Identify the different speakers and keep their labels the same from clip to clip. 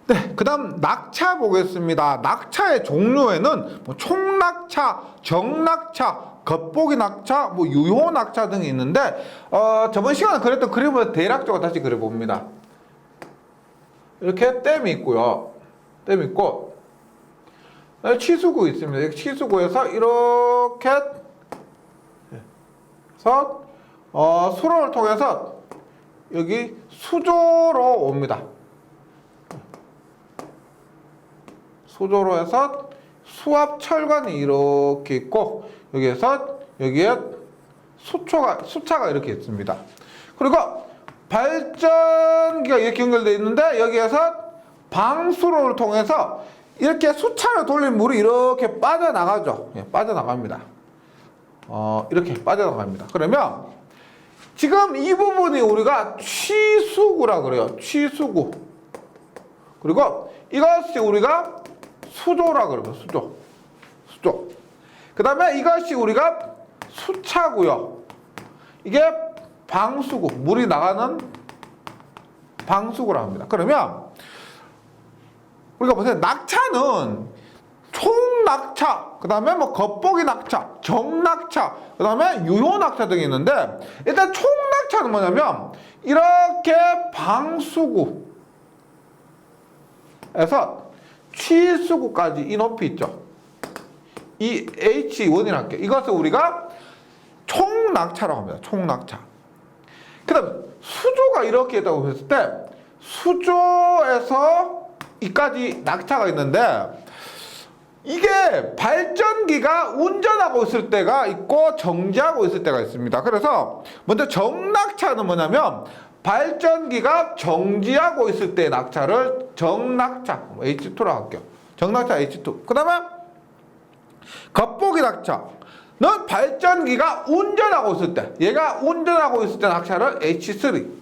Speaker 1: 네, 그 다음 낙차 보겠습니다. 낙차의 종류에는 뭐 총낙차, 정낙차, 겉보기 낙차, 뭐 유효 낙차 등이 있는데 저번 시간에 그렸던 그림을 대략적으로 다시 그려봅니다. 이렇게 댐이 있고요. 댐 있고 치수구 있습니다. 치수구에서 이렇게 해서 수로를 통해서 여기 수조로 옵니다. 수조로 해서 수압철관이 이렇게 있고 여기에서 여기에 수차가 이렇게 있습니다. 그리고 발전기가 이렇게 연결되어 있는데 여기에서 방수로를 통해서 이렇게 수차를 돌린 물이 이렇게 빠져나가죠. 예, 빠져나갑니다. 이렇게 빠져나갑니다. 그러면 지금 이 부분이 우리가 취수구라 그래요. 취수구. 그리고 이것이 우리가 수조라 그러면 수조. 그 다음에 이것이 우리가 수차고요. 이게 방수구, 물이 나가는 방수구라 합니다. 그러면 우리가 보세요. 낙차는 총낙차, 그 다음에 뭐 겉보기 낙차, 정낙차, 그 다음에 유효 낙차 등이 있는데 일단 총낙차는 뭐냐면 이렇게 방수구에서 취수구까지 이 높이 있죠. 이 H1이라고 할게요. 이것을 우리가 총낙차라고 합니다. 총낙차. 그 다음 수조가 이렇게 있다고 했을 때 수조에서 이까지 낙차가 있는데 이게 발전기가 운전하고 있을 때가 있고 정지하고 있을 때가 있습니다. 그래서 먼저 정낙차는 뭐냐면 발전기가 정지하고 있을 때의 낙차를 정낙차 H2라고 할게요. 정낙차 H2. 그 다음에 겉보기 낙차는 발전기가 운전하고 있을 때, 얘가 운전하고 있을 때 낙차를 H3.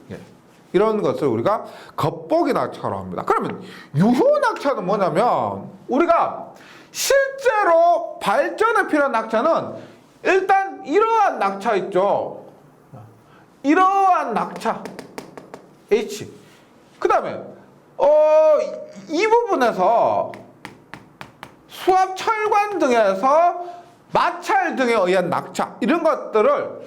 Speaker 1: 이런 것을 우리가 겉보기 낙차로 합니다. 그러면 유효 낙차는 뭐냐면 우리가 실제로 발전에 필요한 낙차는 일단 이러한 낙차 있죠. 이러한 낙차 H. 그 다음에 이 부분에서 수압철관 등에서 마찰 등에 의한 낙차 이런 것들을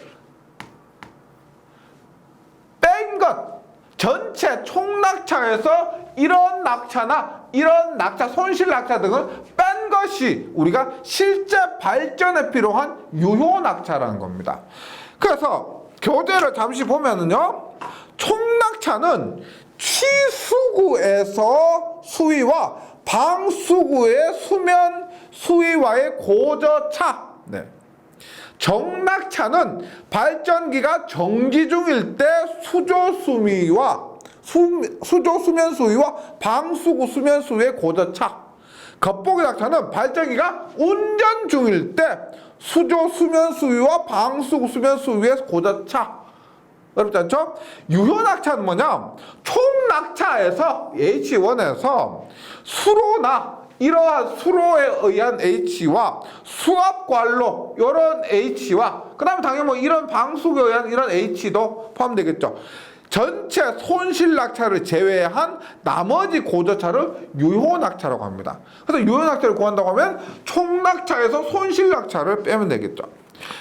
Speaker 1: 뺀 것 전체 총낙차에서 이런 낙차나 이런 낙차 손실 낙차 등을 뺀 것이 우리가 실제 발전에 필요한 유효 낙차라는 겁니다. 그래서 교재를 잠시 보면은요 총낙차는 취수구에서 수위와 방수구의 수면 수위와의 고저차. 네. 정낙차는 발전기가 정지 중일 때 수조 수위와 수조 수면 수위와 방수구 수면 수위의 고저차. 겉보기 낙차는 발전기가 운전 중일 때 수조 수면 수위와 방수구 수면 수위의 고저차. 어렵지 않죠? 유효 낙차는 뭐냐? 총낙차에서 H1에서 수로나 이러한 수로에 의한 H와 수압관로 이런 H와 그 다음에 당연히 뭐 이런 방수구에 의한 이런 H도 포함되겠죠. 전체 손실 낙차를 제외한 나머지 고저차를 유효 낙차라고 합니다. 그래서 유효 낙차를 구한다고 하면 총낙차에서 손실 낙차를 빼면 되겠죠.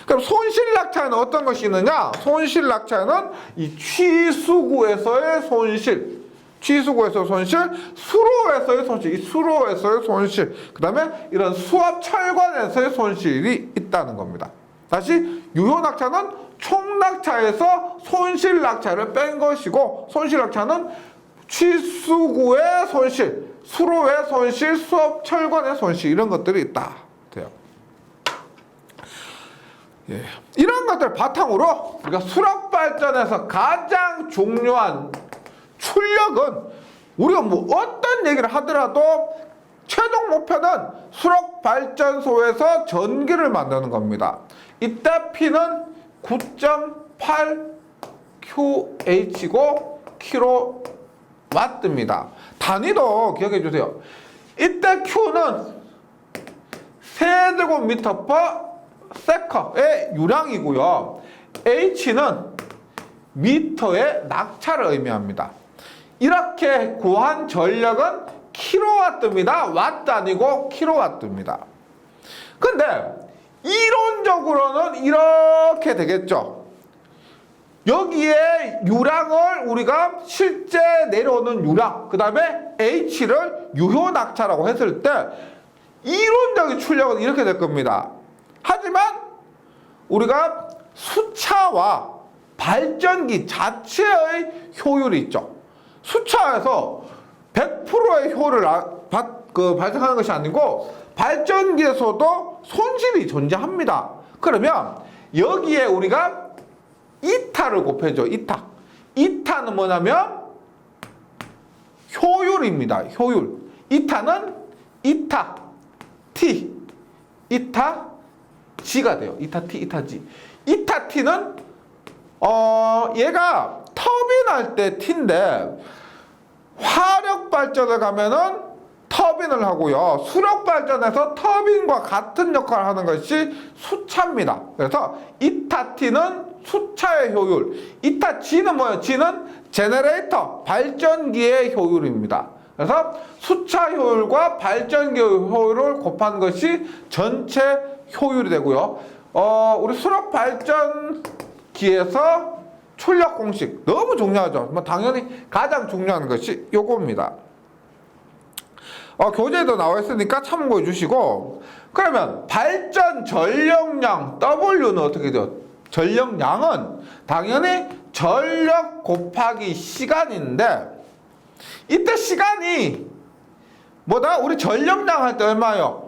Speaker 1: 그럼 손실 낙차는 어떤 것이 있느냐? 손실 낙차는 이 취수구에서의 손실, 취수구에서의 손실, 수로에서의 손실, 이 수로에서의 손실, 그 다음에 이런 수압철관에서의 손실이 있다는 겁니다. 다시 유효 낙차는 총낙차에서 손실 낙차를 뺀 것이고 손실 낙차는 취수구의 손실, 수로의 손실, 수압철관의 손실 이런 것들이 있다. 돼요. 예. 이런 것들 바탕으로 우리가 수력 발전에서 가장 중요한 출력은 우리가 뭐 어떤 얘기를 하더라도 최종 목표는 수력 발전소에서 전기를 만드는 겁니다. 이때 P는 9.8 QH고 킬로와트입니다. 단위도 기억해 주세요. 이때 Q는 세제곱미터 per 세컨의 유량이고요. H는 미터의 낙차를 의미합니다. 이렇게 구한 전력은 킬로와트입니다. 와트 아니고 킬로와트입니다. 근데 이론적으로는 이렇게 되겠죠. 여기에 유량을 우리가 실제 내려오는 유량, 그 다음에 H를 유효낙차라고 했을 때 이론적인 출력은 이렇게 될 겁니다. 하지만 우리가 수차와 발전기 자체의 효율이 있죠. 수차에서 100%의 효율을 발생하는 것이 아니고 발전기에서도 손실이 존재합니다. 그러면 여기에 우리가 이타를 곱해줘. 이타는 뭐냐면 효율입니다. 효율. 이타는 이타 T, 이타 G가 돼요. 이타 T, 이타 G. 이타 T는 얘가 터빈 할 때 T인데 화력 발전을 가면은 터빈을 하고요. 수력 발전에서 터빈과 같은 역할을 하는 것이 수차입니다. 그래서 이타 T는 수차의 효율. 이타 G는 뭐예요? G는 제너레이터, 발전기의 효율입니다. 그래서 수차 효율과 발전기 효율을 곱한 것이 전체 효율이 되고요. 우리 수력 발전기에서 출력 공식 너무 중요하죠. 당연히 가장 중요한 것이 요겁니다. 교재에도 나와 있으니까 참고해 주시고, 그러면 발전 전력량 W는 어떻게 돼요? 전력량은 당연히 전력 곱하기 시간인데, 이때 시간이 뭐다? 우리 전력량 할 때 얼마예요?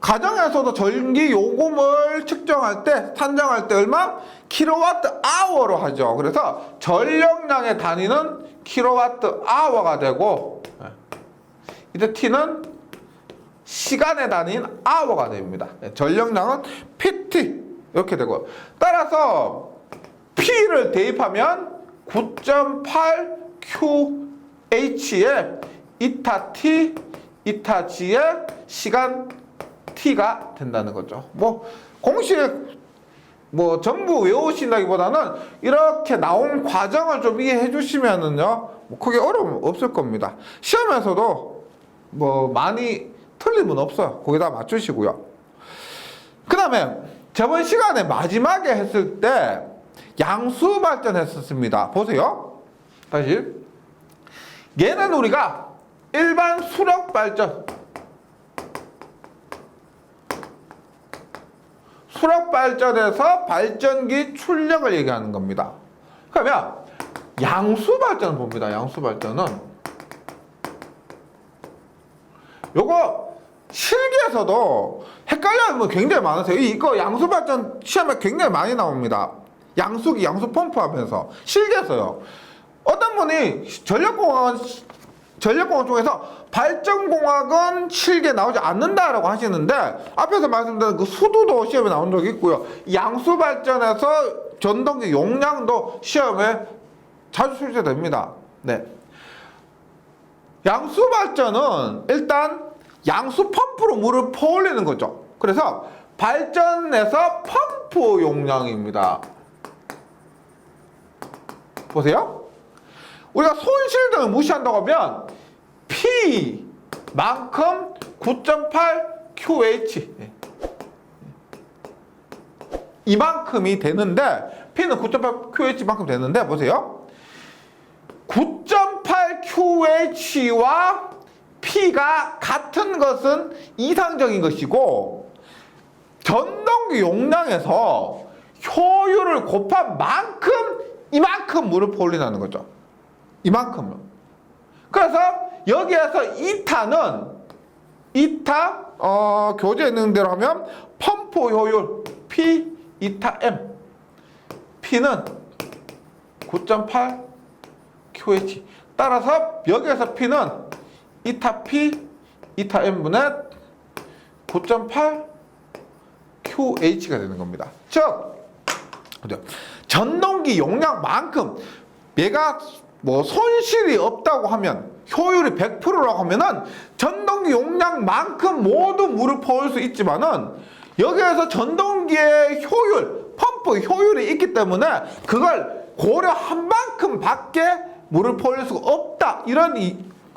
Speaker 1: 가정에서도 전기 요금을 측정할 때, 산정할 때 얼마? 킬로와트 아워로 하죠. 그래서 전력량의 단위는 킬로와트 아워가 되고, 이때 T는 시간의 단위인 아워가 됩니다. 전력량은 PT 이렇게 되고, 따라서 P를 대입하면 9.8QH에 이타 T, 이타 G의 시간 T가 된다는 거죠. 공식 전부 외우신다기보다는 이렇게 나온 과정을 좀 이해해 주시면은요, 크게 어려움 없을 겁니다. 시험에서도 많이 틀림은 없어요. 거기다 맞추시고요. 그 다음에 저번 시간에 마지막에 했을 때 양수 발전했었습니다. 보세요. 다시. 얘는 우리가 일반 수력 발전, 수력 발전에서 발전기 출력을 얘기하는 겁니다. 그러면 양수 발전을 봅니다. 양수 발전은 요거 실기에서도 헷갈려하는 분 굉장히 많으세요. 이거 양수 발전 시험에 굉장히 많이 나옵니다. 양수기, 양수 펌프 하면서 실기에서요. 어떤 분이 전력공학 쪽에서 발전공학은 실기에 나오지 않는다라고 하시는데, 앞에서 말씀드린 그 수도도 시험에 나온 적이 있고요. 양수 발전에서 전동기 용량도 시험에 자주 출제됩니다. 네. 양수 발전은 일단 양수 펌프로 물을 퍼올리는 거죠. 그래서 발전에서 펌프 용량입니다. 보세요. 우리가 손실 등을 무시한다고 하면 P만큼 9.8QH 이만큼이 되는데, P는 9.8QH만큼 되는데, 보세요. 9.8QH와 P가 같은 것은 이상적인 것이고, 전동기 용량에서 효율을 곱한 만큼 이만큼 물을 퍼올린다는 거죠. 이만큼은. 그래서 여기에서 이타 교재에 있는 대로 하면 펌프 효율 P 이타 M, P는 9.8 QH. 따라서 여기에서 P는 이타 P 이타 M분의 9.8 QH가 되는 겁니다. 즉 전동기 용량만큼 얘가 손실이 없다고 하면, 효율이 100%라고 하면은 전동기 용량만큼 모두 물을 퍼올 수 있지만은, 여기에서 전동기의 효율, 펌프 효율이 있기 때문에 그걸 고려한 만큼 밖에 물을 퍼올 수가 없다, 이런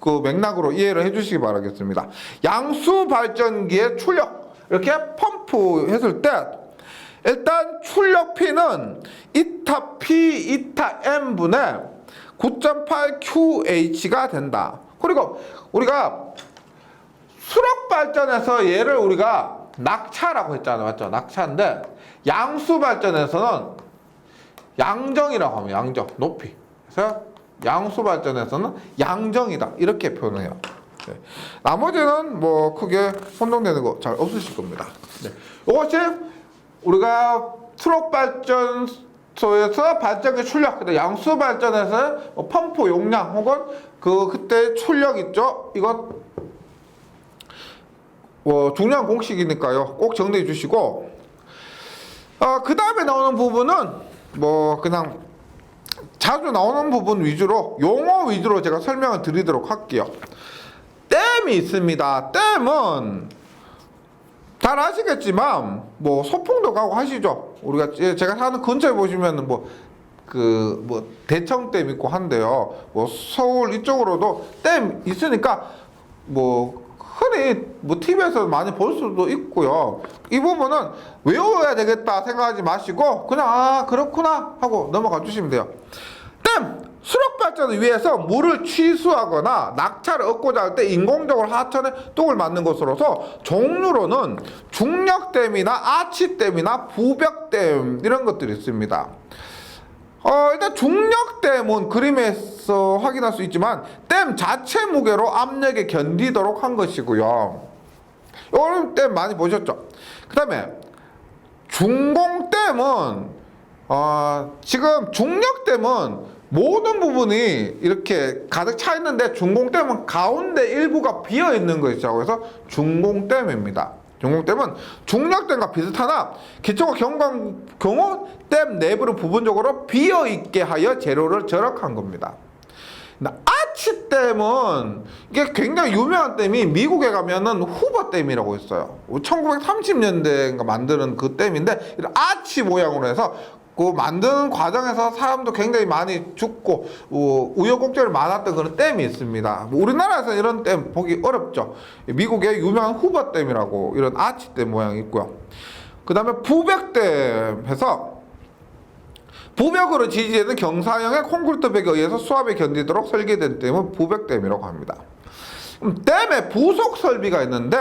Speaker 1: 그 맥락으로 이해를 해주시기 바라겠습니다. 양수 발전기의 출력 이렇게 펌프했을 때 일단 출력 P는 이타 P 이타 M 분의 9.8 QH가 된다. 그리고 우리가 수력 발전에서 얘를 우리가 낙차라고 했잖아요. 맞죠? 낙차인데 양수 발전에서는 양정이라고 하면 양정, 높이. 그래서 양수 발전에서는 양정이다. 이렇게 표현해요. 네. 나머지는 뭐 크게 혼동되는 거 잘 없으실 겁니다. 네. 이것이 우리가 수력 발전소에서 발전기 출력, 근데 양수 발전에서 뭐 펌프 용량 혹은 그때 출력 있죠? 이것 중요한 공식이니까요. 꼭 정리해 주시고, 그 다음에 나오는 부분은 뭐 그냥 자주 나오는 부분 위주로 용어 위주로 제가 설명을 드리도록 할게요. 댐이 있습니다. 댐은 잘 아시겠지만 뭐 소풍도 가고 하시죠. 우리가 제가 사는 근처에 보시면은 뭐 대청댐 있고 한데요. 뭐 서울 이쪽으로도 댐 있으니까 뭐 흔히 뭐 TV에서 많이 볼 수도 있고요. 이 부분은 외워야 되겠다 생각하지 마시고 그냥 그렇구나 하고 넘어가 주시면 돼요. 댐! 수력 발전을 위해서 물을 취수하거나 낙차를 얻고자 할 때 인공적으로 하천에 뚝을 맞는 것으로서 종류로는 중력댐이나 아치댐이나 부벽댐 이런 것들이 있습니다. 일단 중력댐은 그림에서 확인할 수 있지만 댐 자체 무게로 압력에 견디도록 한 것이고요. 이런 댐 많이 보셨죠? 그 다음에 중공댐은 지금 중력댐은 모든 부분이 이렇게 가득 차 있는데 중공댐은 가운데 일부가 비어 있는 것이죠. 그래서 중공댐입니다. 중공댐은 중력댐과 비슷하나 기초가 경우 댐 내부를 부분적으로 비어 있게 하여 재료를 절약한 겁니다. 아치댐은 이게 굉장히 유명한 댐이 미국에 가면은 후버댐이라고 있어요. 1930년대인가 만드는 그 댐인데 이런 아치 모양으로 해서 그 만드는 과정에서 사람도 굉장히 많이 죽고 우여곡절이 많았던 그런 댐이 있습니다. 우리나라에서 이런 댐 보기 어렵죠. 미국의 유명한 후버댐이라고 이런 아치댐 모양이 있고요. 그 다음에 부벽댐 해서 부벽으로 지지되는 경사형의 콘크리트 벽에 의해서 수압에 견디도록 설계된 댐은 부벽댐이라고 합니다. 댐에 부속 설비가 있는데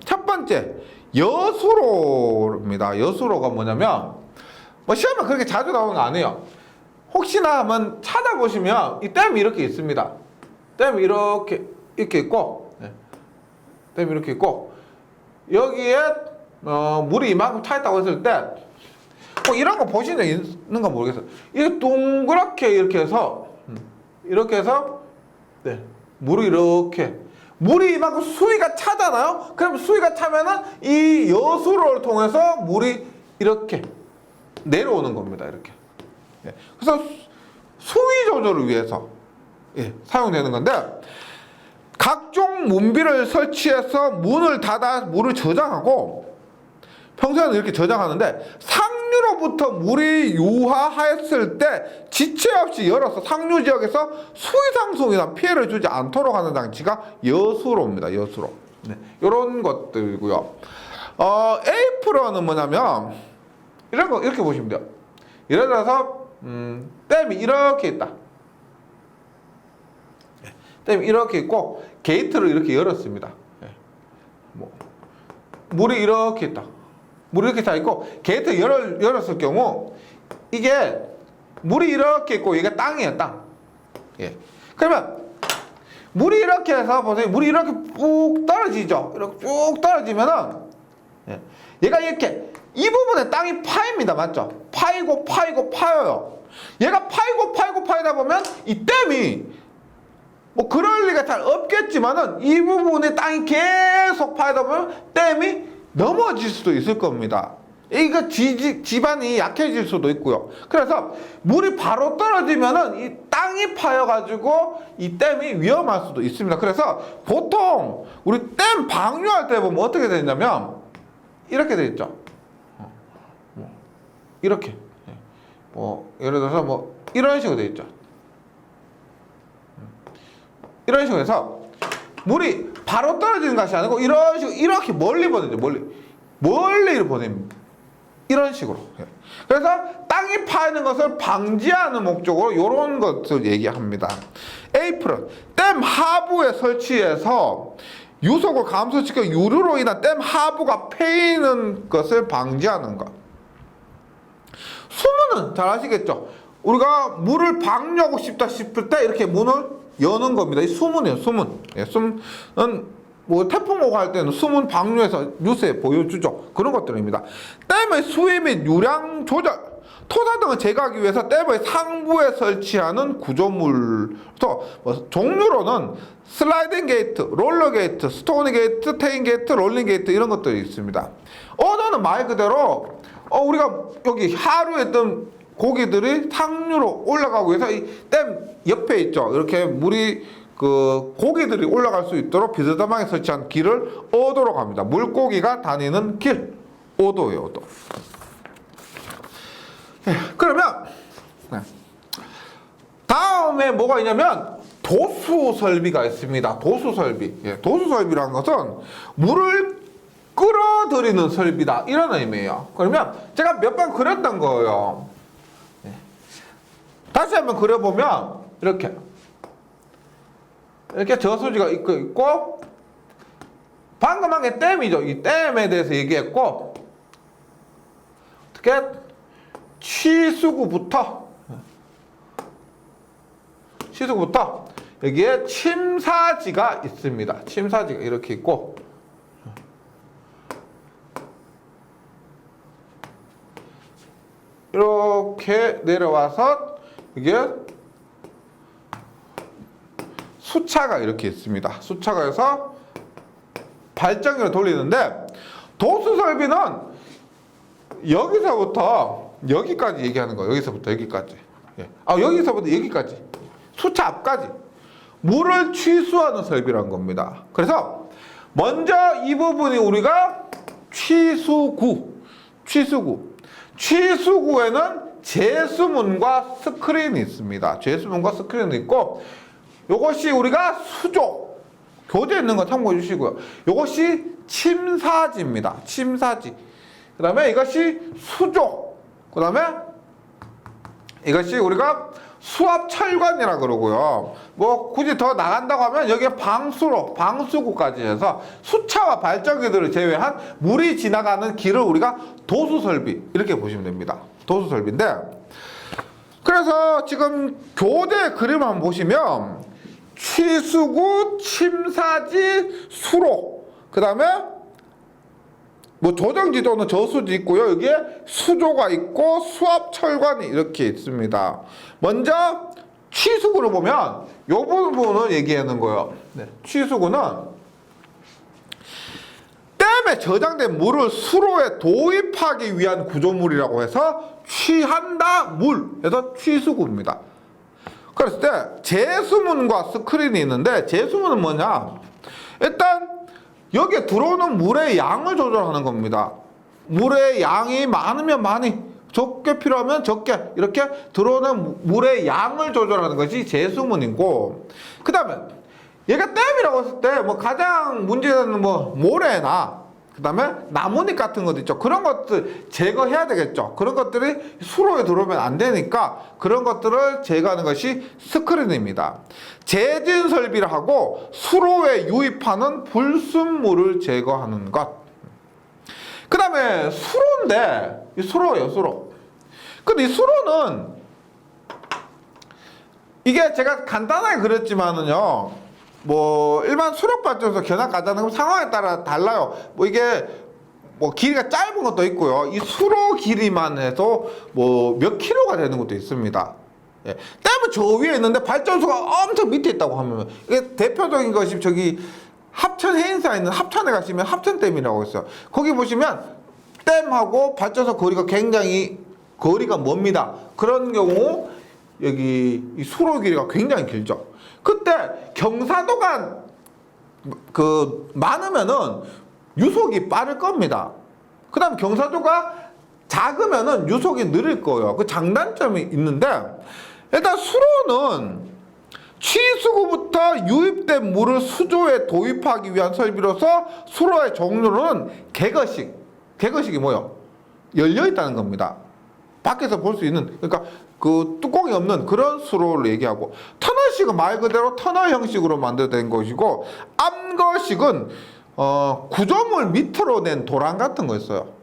Speaker 1: 첫 번째 여수로입니다. 여수로가 뭐냐면 뭐 시험에 그렇게 자주 나오는 거 아니에요. 혹시나 한번 찾아보시면 이 댐이 이렇게 있습니다. 댐이 이렇게 있고, 네. 댐이 이렇게 있고 여기에 물이 이만큼 차 있다고 했을 때 이런 거 보신 적 있는가 모르겠어요. 이게 동그랗게 이렇게 해서 네. 물이 이만큼 수위가 차잖아요. 그럼 수위가 차면은 이 여수로를 통해서 물이 이렇게 내려오는 겁니다. 이렇게. 그래서 수위 조절을 위해서 사용되는 건데 각종 문비를 설치해서 문을 닫아 물을 저장하고 평소에는 이렇게 저장하는데 상류로부터 물이 유화했을 때 지체 없이 열어서 상류 지역에서 수위 상승이나 피해를 주지 않도록 하는 장치가 여수로입니다. 여수로. 이런 것들이고요. 에이프런은 뭐냐면 이런 거 이렇게 보시면 돼요. 예를 들어서 댐이 이렇게 있다. 댐이 이렇게 있고 게이트를 이렇게 열었습니다. 물이 이렇게 있다. 물이 이렇게 다 있고 게이트 열었을 경우 이게 물이 이렇게 있고 이게 땅이에요. 땅. 그러면 물이 이렇게 해서 보세요. 물이 이렇게 쭉 떨어지죠. 이렇게 쭉 떨어지면은 얘가 이렇게 이 부분에 땅이 파입니다. 맞죠? 파여요. 얘가 파이다 보면 이 댐이 뭐 그럴 리가 잘 없겠지만은 이 부분에 땅이 계속 파이다 보면 댐이 넘어질 수도 있을 겁니다. 이거 지반이 약해질 수도 있고요. 그래서 물이 바로 떨어지면은 이 땅이 파여가지고 이 댐이 위험할 수도 있습니다. 그래서 보통 우리 댐 방류할 때 보면 어떻게 되냐면 이렇게 돼 있죠. 이렇게 예를 들어서 이런 식으로 돼 있죠. 이런 식으로 해서 물이 바로 떨어지는 것이 아니고 이런 식으로 이렇게 멀리 보내죠. 멀리 보냅니다. 이런 식으로. 그래서 땅이 파이는 것을 방지하는 목적으로 이런 것을 얘기합니다. 에이프런, 댐 하부에 설치해서 유속을 감소시켜 유류로 인한 댐 하부가 패이는 것을 방지하는 것. 수문은 잘 아시겠죠? 우리가 물을 방류하고 싶다 싶을 때 이렇게 문을 여는 겁니다. 이 수문이에요, 수문. 예, 수문은 뭐 태풍 오고 할 때는 수문 방류해서 뉴스에 보여주죠. 그런 것들입니다. 댐의 수위 및 유량 조절, 토사 등을 제거하기 위해서 댐의 상부에 설치하는 구조물. 뭐 종류로는 슬라이딩 게이트, 롤러 게이트, 스토니 게이트, 테인 게이트, 롤링 게이트 이런 것들이 있습니다. 언어는 말 그대로 우리가 여기 하류에 있던 고기들이 상류로 올라가기 위해서 이 댐 옆에 있죠. 이렇게 물이 고기들이 올라갈 수 있도록 비스듬하게 설치한 길을 어도로 합니다. 물고기가 다니는 길, 어도예요, 어도. 그러면 다음에 뭐가 있냐면 도수 설비가 있습니다. 도수 설비. 도수 설비라는 것은 물을 끌어들이는 설비다, 이런 의미예요. 그러면 제가 몇 번 그렸던 거예요. 다시 한번 그려보면 이렇게 저수지가 있고 방금 한 게 댐이죠. 이 댐에 대해서 얘기했고 어떻게 취수구부터 여기에 침사지가 있습니다. 침사지가 이렇게 있고 이렇게 내려와서 이게 수차가 이렇게 있습니다. 수차가 해서 발전기를 돌리는데 도수 설비는 여기서부터 여기까지 얘기하는 거예요. 여기서부터 여기까지. 여기서부터 여기까지. 수차 앞까지. 물을 취수하는 설비라는 겁니다. 그래서 먼저 이 부분이 우리가 취수구에는 제수문과 스크린이 있습니다. 제수문과 스크린이 있고 요것이 우리가 수조, 교재에 있는 거 참고해 주시고요. 요것이 침사지입니다. 침사지. 그 다음에 이것이 수조. 그 다음에 이것이 우리가 수압철관이라 그러고요. 뭐 굳이 더 나간다고 하면 여기에 방수구까지 해서 수차와 발전기들을 제외한 물이 지나가는 길을 우리가 도수설비 이렇게 보시면 됩니다. 도수설비인데 그래서 지금 교재 그림 한번 보시면 취수구, 침사지, 수로, 그 다음에 뭐 조정지 또는 저수지 있고요. 여기에 수조가 있고 수압철관이 이렇게 있습니다. 먼저 취수구를 보면 이 부분을 얘기하는 거예요. 취수구는 댐에 저장된 물을 수로에 도입하기 위한 구조물이라고 해서 취한다 물 해서 취수구입니다. 그랬을 때 제수문과 스크린이 있는데 제수문은 뭐냐? 일단 여기에 들어오는 물의 양을 조절하는 겁니다. 물의 양이 많으면 많이, 적게 필요하면 적게 이렇게 들어오는 물의 양을 조절하는 것이 제수문이고 그 다음에 얘가 댐이라고 했을 때 뭐 가장 문제되는 뭐 모래나 그 다음에 나뭇잎 같은 것도 있죠. 그런 것들 제거해야 되겠죠. 그런 것들이 수로에 들어오면 안 되니까 그런 것들을 제거하는 것이 스크린입니다. 제진 설비를 하고 수로에 유입하는 불순물을 제거하는 것. 그 다음에 수로인데 이 수로예요, 수로. 근데 이 수로는 이게 제가 간단하게 그렸지만은요. 뭐 일반 수력발전소 견학 가자는 상황에 따라 달라요. 뭐 이게 뭐 길이가 짧은 것도 있고요. 이 수로 길이만 해도 뭐 몇 킬로가 되는 것도 있습니다. 댐은 저 위에 있는데 발전소가 엄청 밑에 있다고 하면 이게 대표적인 것이 저기 합천 해인사에 있는 합천에 가시면 합천댐이라고 있어요. 거기 보시면 댐하고 발전소 거리가 굉장히 거리가 멉니다. 그런 경우 여기 이 수로 길이가 굉장히 길죠. 그때 경사도가 많으면은 유속이 빠를 겁니다. 그 다음 경사도가 작으면은 유속이 느릴 거예요. 그 장단점이 있는데 일단 수로는 취수구부터 유입된 물을 수조에 도입하기 위한 설비로서 수로의 종류로는 개거식이 뭐요? 열려 있다는 겁니다. 밖에서 볼 수 있는, 그러니까 그 뚜껑이 없는 그런 수로를 얘기하고, 터널식은 말 그대로 터널 형식으로 만들어진 것이고, 암거식은 구조물 밑으로 낸 도랑 같은 거 있어요.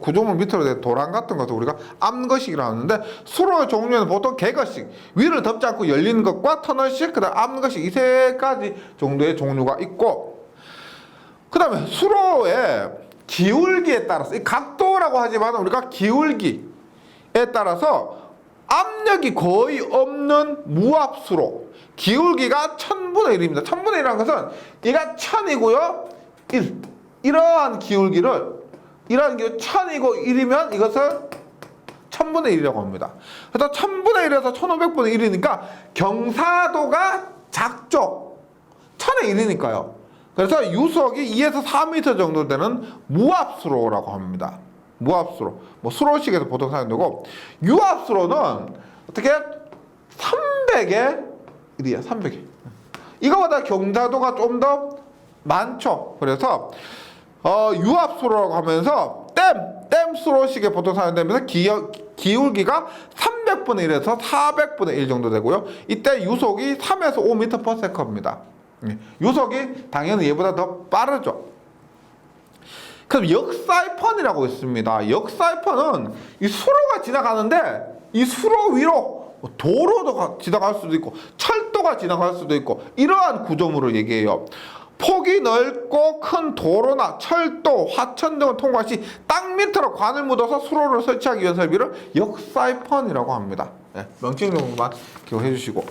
Speaker 1: 구조물 밑으로 낸 도랑 같은 것을 우리가 암거식이라고 하는데, 수로의 종류는 보통 개거식, 위를 덮지 않고 열리는 것과 터널식, 그 다음 암거식, 이 세 가지 정도의 종류가 있고, 그 다음에 수로의 기울기에 따라서, 이 각도라고 하지만 우리가 기울기에 따라서 압력이 거의 없는 무압수로, 기울기가 1000분의 1입니다. 1000분의 1이라는 것은 얘가 1000이고요 1, 이러한 기울기를 1000이고 1이면 이것을 1000분의 1이라고 합니다. 그래서 1000분의 1에서 1500분의 1이니까 경사도가 작죠. 1000의 1이니까요. 그래서 유속이 2에서 4m 정도 되는 무압수로라고 합니다. 무압수로. 뭐 수로식에서 보통 사용되고, 유압수로는 어떻게 300의 1이야. 300의. 이거보다 경사도가 좀 더 많죠. 그래서 유압수로라고 하면서 댐 수로식에 보통 사용되면서 기울기가 300분의 1에서 400분의 1 정도 되고요. 이때 유속이 3에서 5m/s입니다. 유속이 당연히 얘보다 더 빠르죠. 그럼 역사이펀이라고 있습니다. 역사이펀은 이 수로가 지나가는데 이 수로 위로 도로도 지나갈 수도 있고 철도가 지나갈 수도 있고 이러한 구조물을 얘기해요. 폭이 넓고 큰 도로나 철도, 화천 등을 통과할 시 땅 밑으로 관을 묻어서 수로를 설치하기 위한 설비를 역사이펀이라고 합니다. 네, 명칭 정도만 기억해 주시고,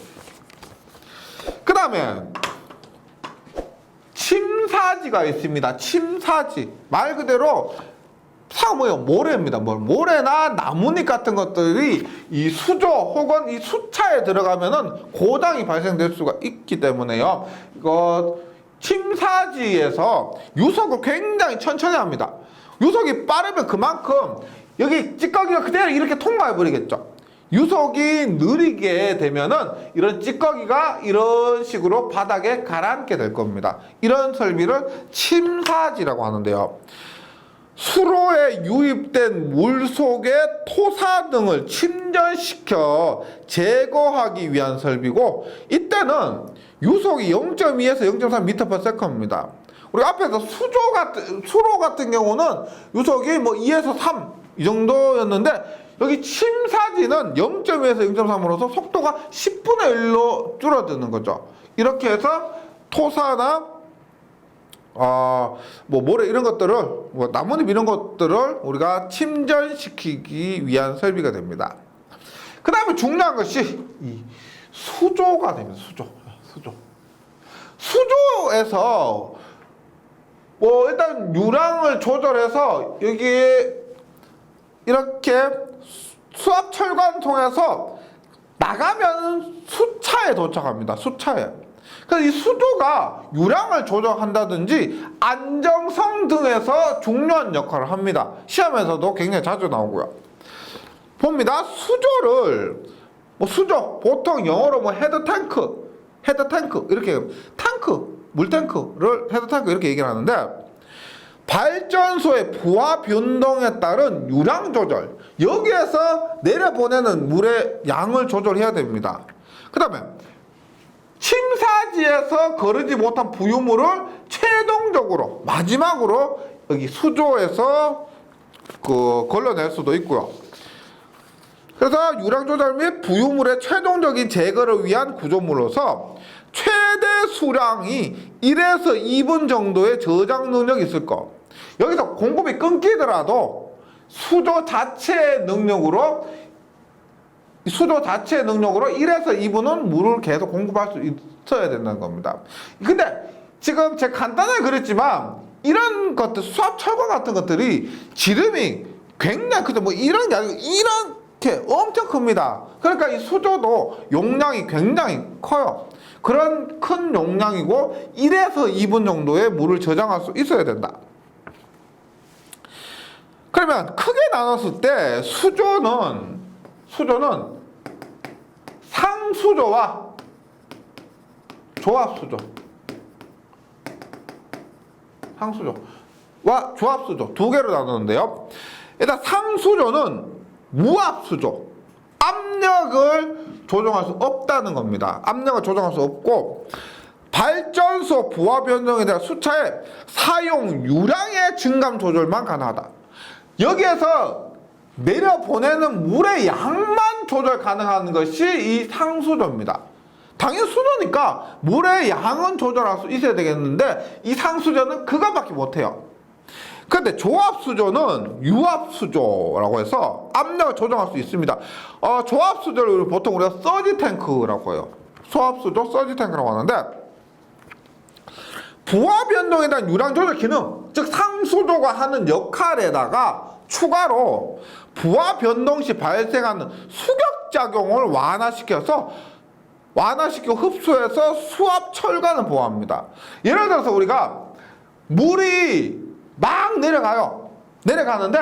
Speaker 1: 그 다음에 침사지가 있습니다. 침사지, 말 그대로 뭐예요? 모래입니다. 모래나 나뭇잎 같은 것들이 이 수조 혹은 이 수차에 들어가면은 고장이 발생될 수가 있기 때문에요. 이거 침사지에서 유속을 굉장히 천천히 합니다. 유속이 빠르면 그만큼 여기 찌꺼기가 그대로 이렇게 통과해 버리겠죠. 유속이 느리게 되면은 이런 찌꺼기가 이런 식으로 바닥에 가라앉게 될 겁니다. 이런 설비를 침사지라고 하는데요. 수로에 유입된 물 속의 토사 등을 침전시켜 제거하기 위한 설비고, 이때는 유속이 0.2에서 0.3m/s입니다. 우리 앞에서 수로 같은 경우는 유속이 뭐 2에서 3 이 정도였는데, 여기 침사지는 0.2에서 0.3으로서 속도가 10분의 1로 줄어드는 거죠. 이렇게 해서 토사나 뭐 모래 이런 것들을, 뭐 나뭇잎 이런 것들을 우리가 침전시키기 위한 설비가 됩니다. 그 다음에 중요한 것이 이 수조가 됩니다. 수조에서 뭐 일단 유량을 조절해서 여기에 이렇게 수압철관 통해서 나가면 수차에 도착합니다. 수차에. 그래서 이 수조가 유량을 조정한다든지 안정성 등에서 중요한 역할을 합니다. 시험에서도 굉장히 자주 나오고요. 봅니다. 수조를 수조 보통 영어로 헤드탱크 이렇게 물탱크를 헤드탱크 이렇게 얘기를 하는데, 발전소의 부하 변동에 따른 유량 조절, 여기에서 내려보내는 물의 양을 조절해야 됩니다. 그 다음에 침사지에서 거르지 못한 부유물을 최종적으로 마지막으로 여기 수조에서 걸러낼 수도 있고요. 그래서 유량 조절 및 부유물의 최종적인 제거를 위한 구조물로서 최대 수량이 1에서 2분 정도의 저장 능력이 있을 것. 여기서 공급이 끊기더라도 수조 자체의 능력으로 1에서 2분은 물을 계속 공급할 수 있어야 된다는 겁니다. 근데 지금 제가 간단하게 그랬지만 이런 것들, 수압 철관 같은 것들이 지름이 굉장히 크죠. 뭐 이런 게 아니고 이렇게 엄청 큽니다. 그러니까 이 수조도 용량이 굉장히 커요. 그런 큰 용량이고 1에서 2분 정도의 물을 저장할 수 있어야 된다. 그러면 크게 나눴을 때 수조는 상수조와 조합수조, 상수조와 조합수조 두 개로 나누는데요. 일단 상수조는 무압수조, 압력을 조정할 수 없다는 겁니다. 압력을 조정할 수 없고 발전소 부하 변동에 대한 수차의 사용 유량의 증감 조절만 가능하다. 여기에서 내려보내는 물의 양만 조절 가능한 것이 이 상수조입니다. 당연히 수조니까 물의 양은 조절할 수 있어야 되겠는데 이 상수조는 그거밖에 못해요. 근데 조합수조는 유압수조라고 해서 압력을 조정할 수 있습니다. 조합수조를 보통 우리가 서지탱크라고 해요. 조합수조 서지탱크라고 하는데 부하 변동에 대한 유량 조절 기능, 즉 상수조가 하는 역할에다가 추가로 부하 변동 시 발생하는 수격작용을 완화시켜 흡수해서 수압 철관을 보호합니다. 예를 들어서 우리가 물이 막 내려가는데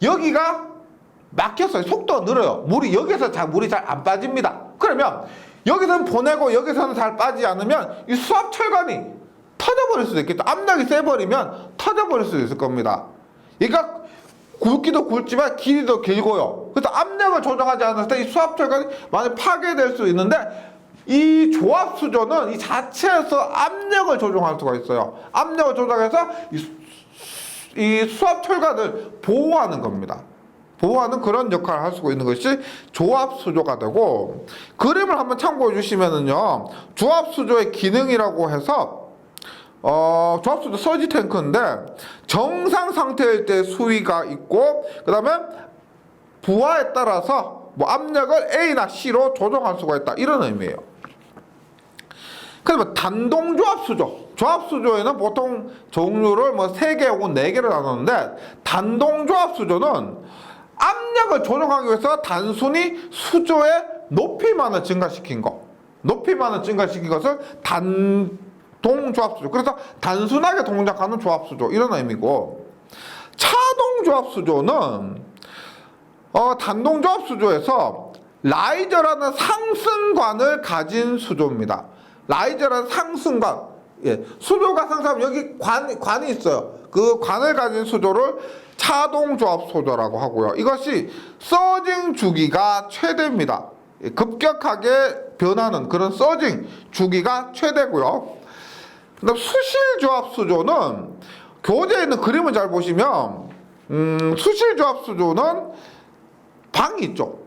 Speaker 1: 여기가 막혔어요. 속도가 늘어요. 여기서 물이 잘 안 빠집니다. 그러면 여기서는 보내고 여기서는 잘 빠지지 않으면 이 수압 철관이 터져버릴 수도 있겠죠. 압력이 세버리면 터져버릴 수도 있을 겁니다. 그러니까 굵기도 굵지만 길이도 길고요. 그래서 압력을 조정하지 않았을 때 이 수압 철관이 많이 파괴될 수 있는데 이 조합수조는 이 자체에서 압력을 조정할 수가 있어요. 압력을 조정해서 이 수압 철관을 보호하는 겁니다. 보호하는 그런 역할을 할 수가 있는 것이 조합수조가 되고, 그림을 한번 참고해 주시면은요, 조합수조의 기능이라고 해서 조합수조 서지탱크인데 정상 상태일 때 수위가 있고, 그 다음에 부하에 따라서 뭐 압력을 A나 C로 조정할 수가 있다, 이런 의미예요. 그러면 단동조합수조, 조합수조에는 보통 종류를 뭐 3개 혹은 4개로 나누는데, 단동조합수조는 압력을 조정하기 위해서 단순히 수조의 높이만을 증가시킨 것을 단동조합수조, 그래서 단순하게 동작하는 조합수조, 이런 의미고, 차동조합수조는 단동조합수조에서 라이저라는 상승관을 가진 수조입니다. 라이저라는 상승관, 수조가 상승하면 여기 관이 있어요. 그 관을 가진 수조를 차동조합수조라고 하고요. 이것이 서징 주기가 최대입니다. 급격하게 변하는 그런 서징 주기가 최대고요. 그다음 수실조합수조는 교재에 있는 그림을 잘 보시면 수실조합수조는 방이 있죠.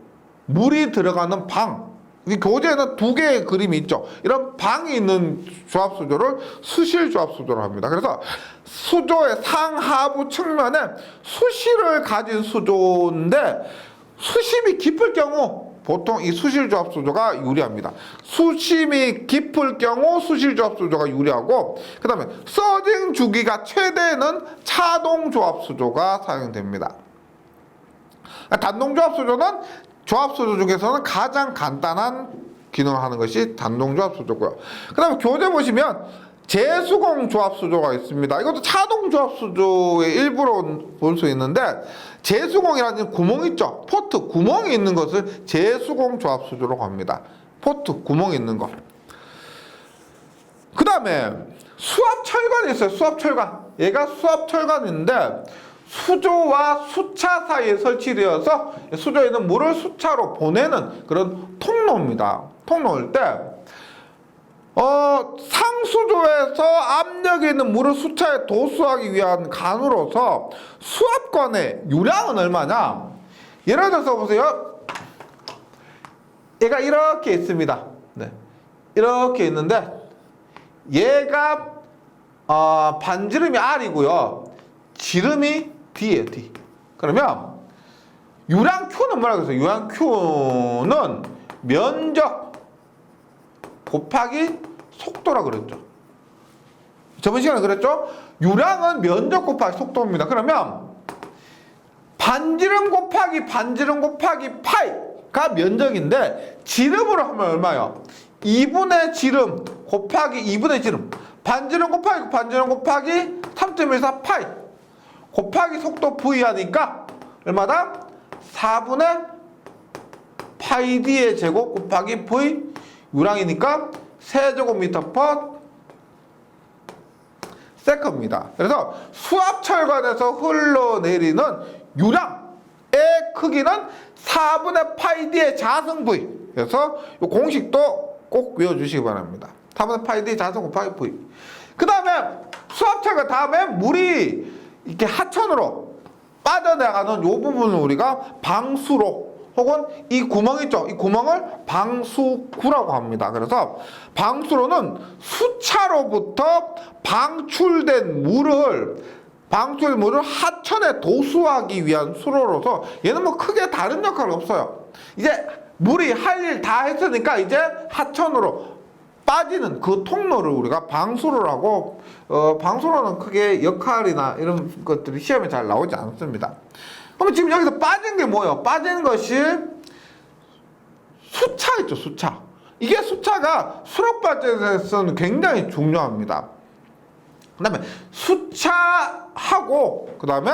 Speaker 1: 물이 들어가는 방. 교재에는 2개의 그림이 있죠. 이런 방이 있는 조합수조를 수실조합수조로 합니다. 그래서 수조의 상하부 측면에 수실을 가진 수조인데 수심이 깊을 경우 보통 이 수실조합수조가 유리합니다. 수심이 깊을 경우 수실조합수조가 유리하고, 그 다음에 서징 주기가 최대는 차동조합수조가 사용됩니다. 단동조합수조는 조합수조 중에서는 가장 간단한 기능을 하는 것이 단동조합수조고요. 그 다음에 교재 보시면 제수공 조합수조가 있습니다. 이것도 차동조합수조의 일부로 볼 수 있는데, 제수공이라는 구멍 있죠. 포트 구멍이 있는 것을 제수공 조합수조라고 합니다. 포트 구멍이 있는 거. 그 다음에 수압철관이 있어요. 수압철관. 얘가 수압철관인데 수조와 수차 사이에 설치되어서 수조에 있는 물을 수차로 보내는 그런 통로입니다. 통로일 때 상수조에서 압력이 있는 물을 수차에 도수하기 위한 관으로서 수압관의 유량은 얼마냐? 예를 들어서 보세요. 얘가 이렇게 있습니다. 네. 이렇게 있는데 얘가 반지름이 R이고요. 지름이 D예요, D. 그러면 유량 Q는 뭐라고 했어요? 유량 Q는 면적 곱하기 속도라고 그랬죠. 저번 시간에 그랬죠? 유량은 면적 곱하기 속도입니다. 그러면 반지름 곱하기 파이가 면적인데 지름으로 하면 얼마예요? 2분의 지름 곱하기 2분의 지름, 반지름 곱하기 3.14 파이 곱하기 속도 v 하니까 얼마다? 4분의 파이 d의 제곱 곱하기 v, 유량이니까 세제곱미터 퍼 세컨입니다. 그래서 수압철관에서 흘러내리는 유량의 크기는 4분의 파이 D의 자승 V. 그래서 이 공식도 꼭 외워주시기 바랍니다. 4분의 파이 D 자승 곱하기 V. 그 다음에 수압철관 다음에 물이 이렇게 하천으로 빠져나가는 이 부분을 우리가 방수로 혹은 이 구멍 있죠? 이 구멍을 방수구라고 합니다. 그래서 방수로는 수차로부터 방출된 물을 하천에 도수하기 위한 수로로서 얘는 뭐 크게 다른 역할은 없어요. 이제 물이 할 일 다 했으니까 이제 하천으로 빠지는 그 통로를 우리가 방수로라고 방수로는 크게 역할이나 이런 것들이 시험에 잘 나오지 않습니다. 그러면 지금 여기서 빠진 게 뭐예요? 빠진 것이 수차 있죠, 수차. 이게 수차가 수력 발전에서는 굉장히 중요합니다. 그 다음에 수차하고 그 다음에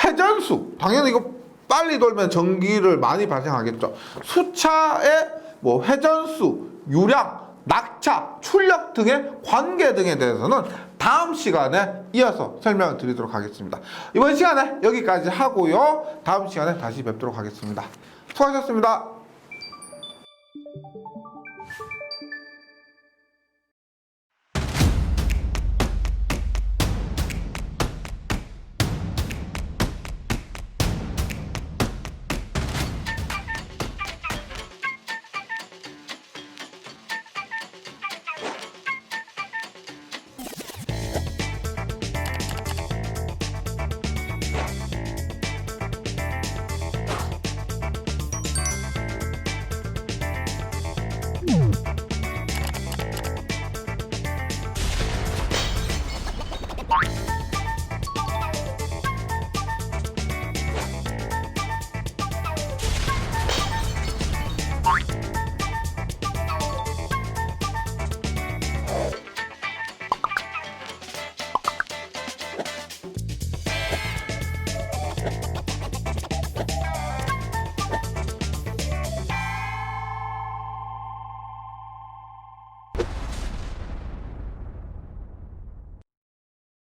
Speaker 1: 회전수. 당연히 이거 빨리 돌면 전기를 많이 발생하겠죠. 수차의 뭐 회전수, 유량, 낙차, 출력 등의 관계 등에 대해서는 다음 시간에 이어서 설명을 드리도록 하겠습니다. 이번 시간에 여기까지 하고요. 다음 시간에 다시 뵙도록 하겠습니다. 수고하셨습니다.